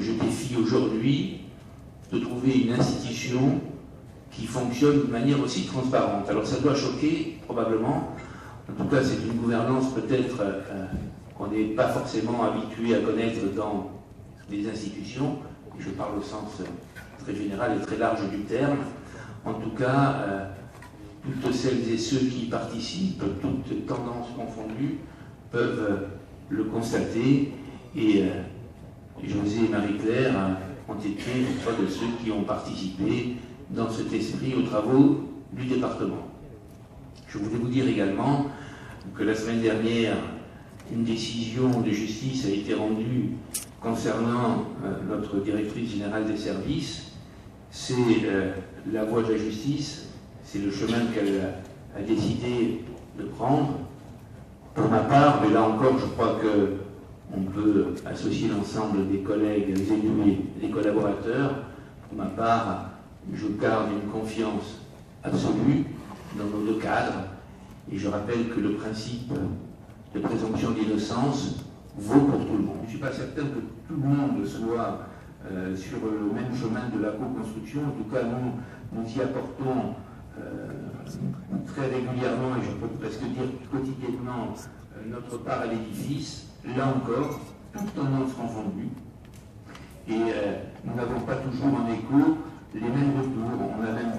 je défie aujourd'hui de trouver une institution qui fonctionne de manière aussi transparente. Alors ça doit choquer, probablement. En tout cas, c'est une gouvernance peut-être qu'on n'est pas forcément habitué à connaître dans les institutions. Je parle au sens très général et très large du terme. En tout cas, toutes celles et ceux qui y participent, toutes tendances confondues, peuvent le constater. Et José et Marie-Claire ont été une fois de ceux qui ont participé dans cet esprit aux travaux du département. Je voulais vous dire également que la semaine dernière, une décision de justice a été rendue concernant notre directrice générale des services. C'est la voie de la justice, c'est le chemin qu'elle a décidé de prendre. Pour ma part, mais là encore, je crois qu'on peut associer l'ensemble des collègues, les élus et les collaborateurs. Pour ma part, je garde une confiance absolue dans nos deux cadres. Et je rappelle que le principe de présomption d'innocence vaut pour tout le monde. Je ne suis pas certain que tout le monde soit sur le même chemin de la co-construction. En tout cas, nous y apportons très régulièrement, et je peux presque dire quotidiennement, notre part à l'édifice. Là encore, toutes tendances confondues. Et nous n'avons pas toujours en écho les mêmes retours. On a même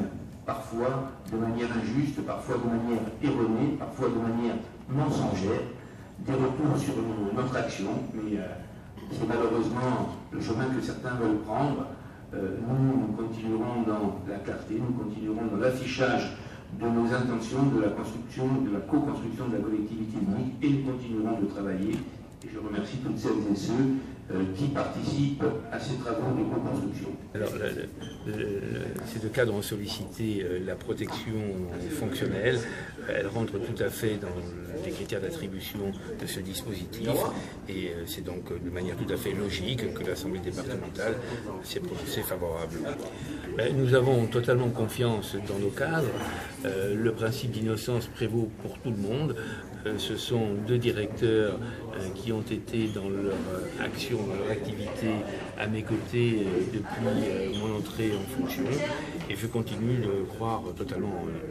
parfois de manière injuste, parfois de manière erronée, parfois de manière mensongère, des retours sur notre action, mais c'est malheureusement le chemin que certains veulent prendre. Nous continuerons dans la clarté, nous continuerons dans l'affichage de nos intentions, de la construction, de la co-construction de la collectivité unique, et nous continuerons de travailler. Et je remercie toutes celles et ceux qui participent à ces travaux de co-construction. Alors, ces deux cadres ont sollicité la protection fonctionnelle. Elle rentre tout à fait dans les critères d'attribution de ce dispositif. Et c'est donc de manière tout à fait logique que l'Assemblée départementale s'est prononcée favorable. Nous avons totalement confiance dans nos cadres. Le principe d'innocence prévaut pour tout le monde. Ce sont deux directeurs qui ont été dans leur action, dans leur activité à mes côtés depuis mon entrée en fonction, et je continue de croire totalement en eux.